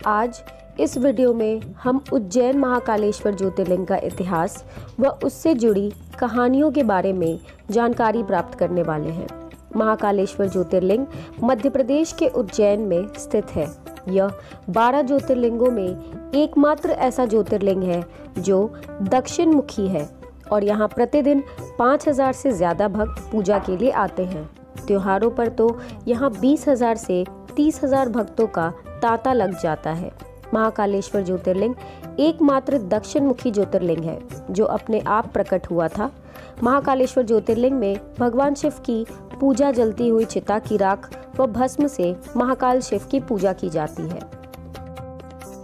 आज इस वीडियो में हम उज्जैन महाकालेश्वर ज्योतिर्लिंग का इतिहास व उससे जुड़ी कहानियों के बारे में जानकारी प्राप्त करने वाले हैं। महाकालेश्वर ज्योतिर्लिंग मध्य प्रदेश के उज्जैन में स्थित है। यह 12 ज्योतिर्लिंगों में एकमात्र ऐसा ज्योतिर्लिंग है जो दक्षिण मुखी है और यहाँ प्रतिदिन 5000 से ज़्यादा भक्त पूजा के लिए आते हैं। त्योहारों पर तो यहाँ 20,000 से 30,000 भक्तों का तांता लग जाता है। महाकालेश्वर ज्योतिर्लिंग एकमात्र दक्षिण मुखी ज्योतिर्लिंग है जो अपने आप प्रकट हुआ था। महाकालेश्वर ज्योतिर्लिंग में भगवान शिव की पूजा जलती हुई चिता की राख व भस्म से महाकाल शिव की पूजा की जाती है।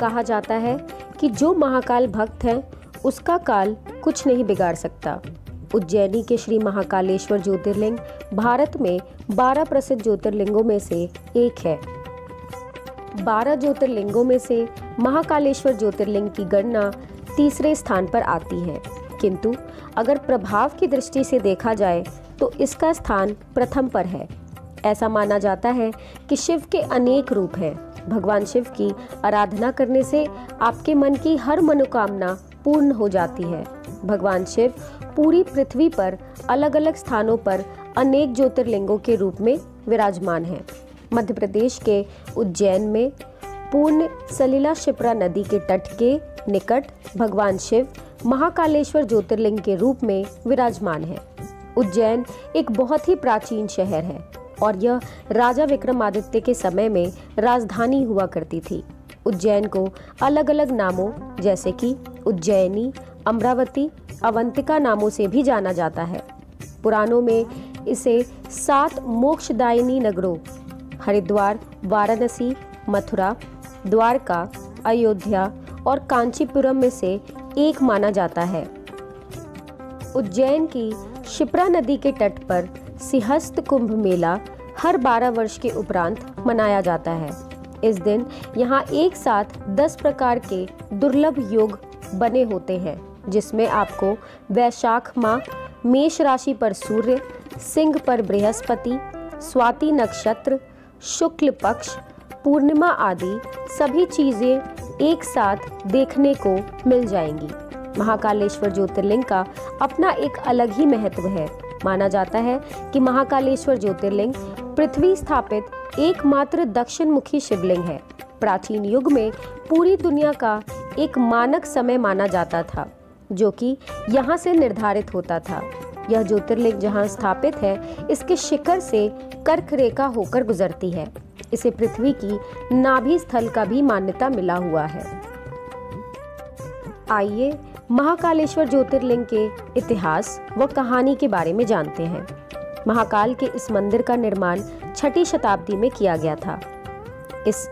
कहा जाता है कि जो महाकाल भक्त है उसका काल कुछ नहीं बिगाड़ सकता। उज्जैनी के श्री महाकालेश्वर ज्योतिर्लिंग भारत में 12 प्रसिद्ध ज्योतिर्लिंगों में से एक है। 12 ज्योतिर्लिंगों में से महाकालेश्वर ज्योतिर्लिंग की गणना तीसरे स्थान पर आती है, किंतु अगर प्रभाव की दृष्टि से देखा जाए तो इसका स्थान प्रथम पर है। ऐसा माना जाता है कि शिव के अनेक रूप हैं। भगवान शिव की आराधना करने से आपके मन की हर मनोकामना पूर्ण हो जाती है। भगवान शिव पूरी पृथ्वी पर अलग अलग स्थानों पर अनेक ज्योतिर्लिंगों के रूप में विराजमान हैं। मध्य प्रदेश के उज्जैन में पूर्ण सलिला शिप्रा नदी के तट के निकट भगवान शिव महाकालेश्वर ज्योतिर्लिंग के रूप में विराजमान है। उज्जैन एक बहुत ही प्राचीन शहर है और यह राजा विक्रमादित्य के समय में राजधानी हुआ करती थी। उज्जैन को अलग अलग नामों जैसे कि उज्जैनी, अमरावती, अवंतिका नामों से भी जाना जाता है। पुराणों में इसे 7 मोक्षदायिनी नगरों हरिद्वार, वाराणसी, मथुरा, द्वारका, अयोध्या और कांचीपुरम में से एक माना जाता है। उज्जैन की शिप्रा नदी के तट पर सिंहस्थ कुंभ मेला हर 12 वर्ष के उपरांत मनाया जाता है। इस दिन यहाँ एक साथ 10 प्रकार के दुर्लभ योग बने होते हैं, जिसमें आपको वैशाख माह मेष राशि पर सूर्य, सिंह पर बृहस्पति, स्वाति नक्षत्र, शुक्ल पक्ष, पूर्णिमा आदि सभी चीजें एक साथ देखने को मिल जाएंगी। महाकालेश्वर ज्योतिर्लिंग का अपना एक अलग ही महत्व है। माना जाता है कि महाकालेश्वर ज्योतिर्लिंग पृथ्वी स्थापित एकमात्र दक्षिण मुखी शिवलिंग है। प्राचीन युग में पूरी दुनिया का एक मानक समय माना जाता था जो कि यहाँ से निर्धारित होता था। यह ज्योतिर्लिंग जहाँ स्थापित है इसके शिखर से कर्क रेखा होकर गुजरती है। इसे पृथ्वी की नाभि स्थल का भी मान्यता मिला हुआ है। आइए महाकालेश्वर ज्योतिर्लिंग के इतिहास व कहानी के बारे में जानते हैं। महाकाल के इस मंदिर का निर्माण 6ठी शताब्दी में किया गया था। इस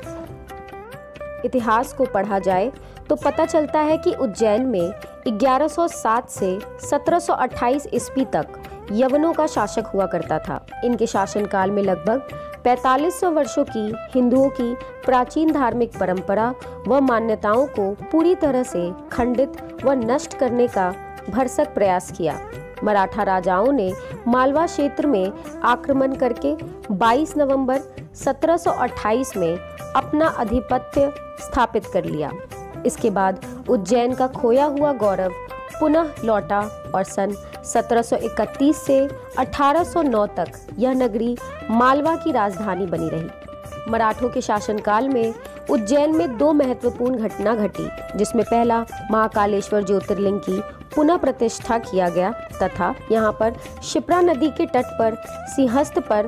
इतिहास को पढ़ा जाए तो पता चलता है कि उज्जैन में 1107 से 1728 ईस्वी तक यवनों का शासक हुआ करता था। इनके शासनकाल में लगभग 4500 वर्षों की हिंदुओं की प्राचीन धार्मिक परंपरा व मान्यताओं को पूरी तरह से खंडित व नष्ट करने का भरसक प्रयास किया। मराठा राजाओं ने मालवा क्षेत्र में आक्रमण करके 22 नवंबर 1728 में अपना आधिपत्य स्थापित कर लिया। इसके बाद उज्जैन का खोया हुआ गौरव पुनः लौटा और सन 1731 से 1809 तक यह नगरी मालवा की राजधानी बनी रही। मराठों के शासनकाल में उज्जैन में 2 महत्वपूर्ण घटना घटी, जिसमें पहला महाकालेश्वर ज्योतिर्लिंग की पुनः प्रतिष्ठा किया गया तथा यहाँ पर शिप्रा नदी के तट पर सिंहस्थ पर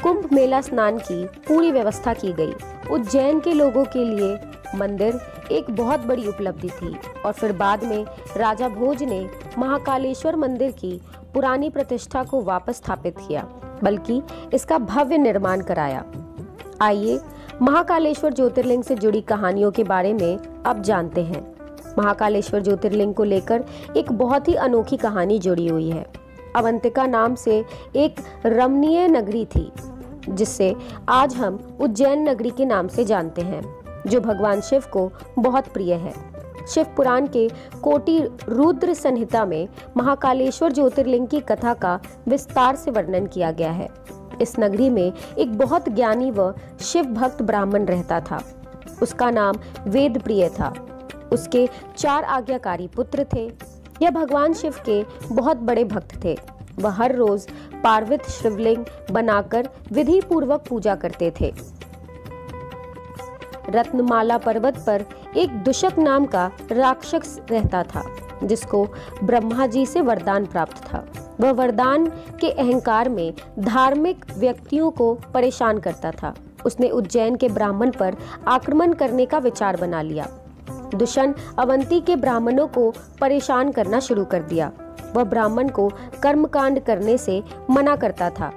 कुंभ मेला स्नान की पूरी व्यवस्था की गई। उज्जैन के लोगों के लिए मंदिर एक बहुत बड़ी उपलब्धि थी और फिर बाद में राजा भोज ने महाकालेश्वर मंदिर की पुरानी प्रतिष्ठा को वापस स्थापित किया, बल्कि इसका भव्य निर्माण कराया। आइए महाकालेश्वर ज्योतिर्लिंग से जुड़ी कहानियों के बारे में अब जानते हैं। महाकालेश्वर ज्योतिर्लिंग को लेकर एक बहुत ही अनोखी कहानी जुड़ी हुई है। अवंतिका नाम से एक रमणीय नगरी थी जिससे आज हम उज्जैन नगरी के नाम से जानते हैं, जो भगवान शिव को बहुत प्रिय है। शिव पुराण के कोटि रुद्र संहिता में महाकालेश्वर ज्योतिर्लिंग की कथा का विस्तार से वर्णन किया गया है। इस नगरी में एक बहुत ज्ञानी व शिव भक्त ब्राह्मण रहता था। उसका नाम वेदप्रिय था। उसके 4 आज्ञाकारी पुत्र थे। यह भगवान शिव के बहुत बड़े भक्त थे। वह हर रोज पार्वती शिवलिंग बनाकर विधि पूर्वक पूजा करते थे। रत्नमाला पर्वत पर एक दुष्यक नाम का राक्षस रहता था, जिसको ब्रह्मा जी से वरदान प्राप्त था। वह वरदान के अहंकार में धार्मिक व्यक्तियों को परेशान करता था। उसने उज्जैन के ब्राह्मण पर आक्रमण करने का विचार बना लिया। दुष्यंत अवंती के ब्राह्मणों को परेशान करना शुरू कर दिया। वह ब्राह्मण को कर्मकांड करने से मना करता था।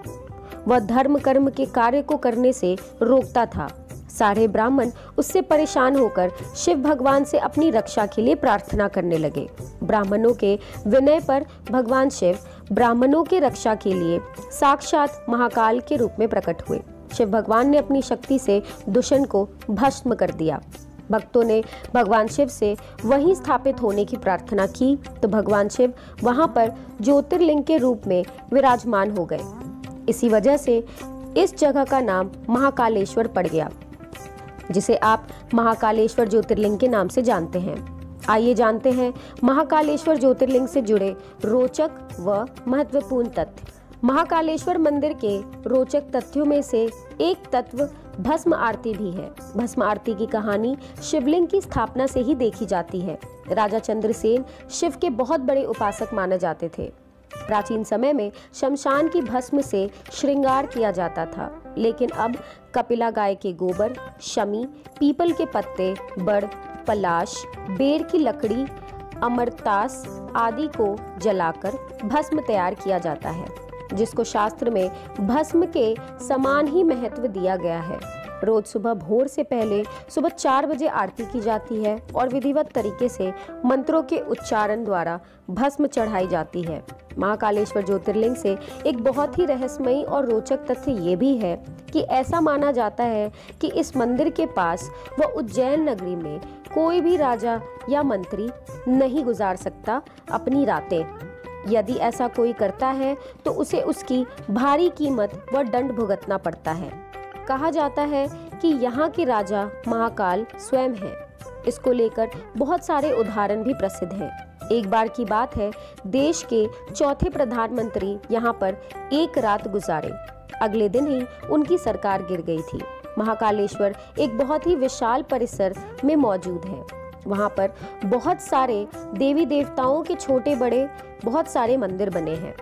वह धर्म कर्म के कार्य को करने से रोकता था। सारे ब्राह्मण उससे परेशान होकर शिव भगवान से अपनी रक्षा के लिए प्रार्थना करने लगे। ब्राह्मणों के विनय पर भगवान शिव ब्राह्मणों की रक्षा के लिए साक्षात महाकाल के रूप में प्रकट हुए। शिव भगवान ने अपनी शक्ति से दुष्यंत को भस्म कर दिया। भक्तों ने भगवान शिव से वहीं स्थापित होने की प्रार्थना की तो भगवान शिव वहां पर ज्योतिर्लिंग के रूप में विराजमान हो गए। इसी वजह से इस जगह का नाम महाकालेश्वर पड़ गया, जिसे आप महाकालेश्वर ज्योतिर्लिंग के नाम से जानते हैं। आइए जानते हैं महाकालेश्वर ज्योतिर्लिंग से जुड़े रोचक व महत्वपूर्ण तथ्य। महाकालेश्वर मंदिर के रोचक तथ्यों में से एक तत्व भस्म आरती भी है। भस्म आरती की कहानी शिवलिंग की स्थापना से ही देखी जाती है। राजा चंद्रसेन शिव के बहुत बड़े उपासक माने जाते थे। प्राचीन समय में शमशान की भस्म से श्रृंगार किया जाता था, लेकिन अब कपिला गाय के गोबर, शमी, पीपल के पत्ते, बड़, पलाश, बेर की लकड़ी, अमरतास आदि को जलाकर भस्म तैयार किया जाता है, जिसको शास्त्र में भस्म के समान ही महत्व दिया गया है। रोज सुबह भोर से पहले सुबह 4 बजे आरती की जाती है और विधिवत तरीके से मंत्रों के उच्चारण द्वारा भस्म चढ़ाई जाती है। महाकालेश्वर ज्योतिर्लिंग से एक बहुत ही रहस्यमयी और रोचक तथ्य ये भी है कि ऐसा माना जाता है कि इस मंदिर के पास व उज्जैन नगरी में कोई भी राजा या मंत्री नहीं गुजार सकता अपनी रातें। यदि ऐसा कोई करता है तो उसे उसकी भारी कीमत व दंड भुगतना पड़ता है। कहा जाता है कि यहाँ के राजा महाकाल स्वयं हैं। इसको लेकर बहुत सारे उदाहरण भी प्रसिद्ध हैं। एक बार की बात है, देश के चौथे प्रधानमंत्री यहाँ पर एक रात गुजारे। अगले दिन ही उनकी सरकार गिर गई थी। महाकालेश्वर एक बहुत ही विशाल परिसर में मौजूद है। वहाँ पर बहुत सारे देवी देवताओं के छोटे बड़े बहुत सारे मंदिर बने हैं।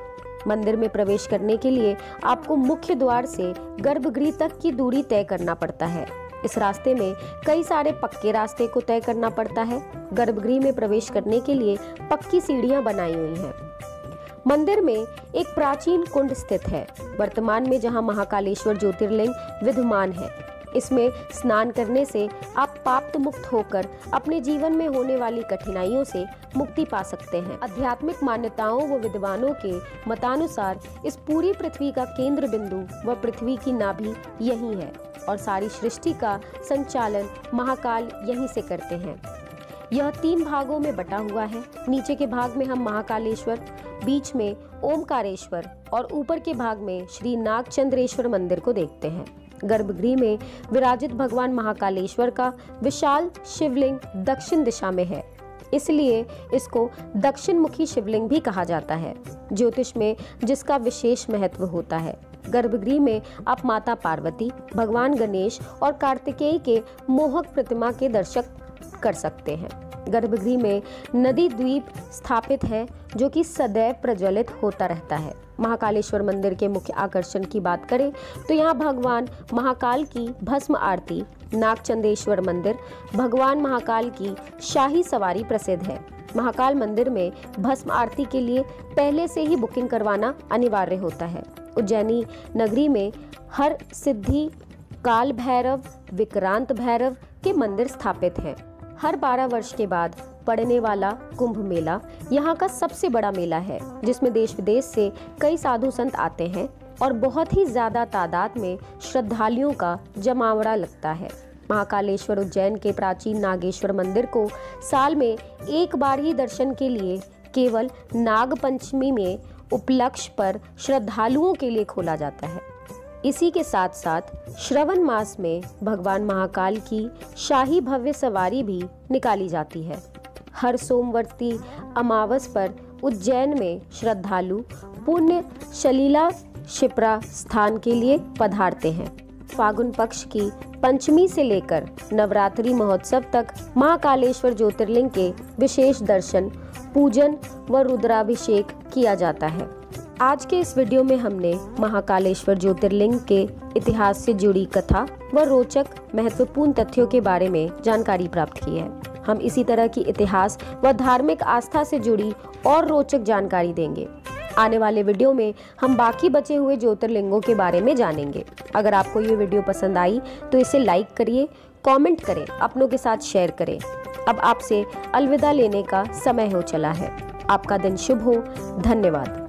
मंदिर में प्रवेश करने के लिए आपको मुख्य द्वार से गर्भगृह तक की दूरी तय करना पड़ता है। इस रास्ते में कई सारे पक्के रास्ते को तय करना पड़ता है। गर्भगृह में प्रवेश करने के लिए पक्की सीढ़ियां बनाई हुई हैं। मंदिर में एक प्राचीन कुंड स्थित है, वर्तमान में जहां महाकालेश्वर ज्योतिर्लिंग विद्यमान है। इसमें स्नान करने से आप पाप मुक्त होकर अपने जीवन में होने वाली कठिनाइयों से मुक्ति पा सकते हैं। आध्यात्मिक मान्यताओं व विद्वानों के मतानुसार इस पूरी पृथ्वी का केंद्र बिंदु व पृथ्वी की नाभि यही है और सारी सृष्टि का संचालन महाकाल यहीं से करते हैं। यह 3 भागों में बटा हुआ है। नीचे के भाग में हम महाकालेश्वर, बीच में ओमकारेश्वर और ऊपर के भाग में श्री नागचंद्रेश्वर मंदिर को देखते हैं। गर्भगृह में विराजित भगवान महाकालेश्वर का विशाल शिवलिंग दक्षिण दिशा में है, इसलिए इसको दक्षिण मुखी शिवलिंग भी कहा जाता है। ज्योतिष में जिसका विशेष महत्व होता है। गर्भगृह में आप माता पार्वती, भगवान गणेश और कार्तिकेय के मोहक प्रतिमा के दर्शन कर सकते हैं। गर्भगृह में नदी द्वीप स्थापित है जो कि सदैव प्रज्वलित होता रहता है। महाकालेश्वर मंदिर के मुख्य आकर्षण की बात करें तो यहाँ भगवान महाकाल की भस्म आरती, नागचंद्रेश्वर मंदिर, भगवान महाकाल की शाही सवारी प्रसिद्ध है। महाकाल मंदिर में भस्म आरती के लिए पहले से ही बुकिंग करवाना अनिवार्य होता है। उज्जैनी नगरी में हर सिद्धि, काल भैरव, विक्रांत भैरव के मंदिर स्थापित हैं। हर 12 वर्ष के बाद पड़ने वाला कुंभ मेला यहाँ का सबसे बड़ा मेला है, जिसमें देश विदेश से कई साधु संत आते हैं और बहुत ही ज्यादा तादाद में श्रद्धालुओं का जमावड़ा लगता है। महाकालेश्वर उज्जैन के प्राचीन नागेश्वर मंदिर को साल में एक बार ही दर्शन के लिए केवल नाग पंचमी में उपलक्ष्य पर श्रद्धालुओं के लिए खोला जाता है। इसी के साथ साथ श्रवण मास में भगवान महाकाल की शाही भव्य सवारी भी निकाली जाती है। हर सोमवती अमावस पर उज्जैन में श्रद्धालु पुण्य सलीला शिप्रा स्थान के लिए पधारते हैं। फागुन पक्ष की पंचमी से लेकर नवरात्रि महोत्सव तक महाकालेश्वर ज्योतिर्लिंग के विशेष दर्शन, पूजन व रुद्राभिषेक किया जाता है। आज के इस वीडियो में हमने महाकालेश्वर ज्योतिर्लिंग के इतिहास से जुड़ी कथा व रोचक महत्वपूर्ण तथ्यों के बारे में जानकारी प्राप्त की है। हम इसी तरह की इतिहास व धार्मिक आस्था से जुड़ी और रोचक जानकारी देंगे। आने वाले वीडियो में हम बाकी बचे हुए ज्योतिर्लिंगों के बारे में जानेंगे। अगर आपको ये वीडियो पसंद आई तो इसे लाइक करिए, कमेंट करें, अपनों के साथ शेयर करें। अब आपसे अलविदा लेने का समय हो चला है। आपका दिन शुभ हो। धन्यवाद।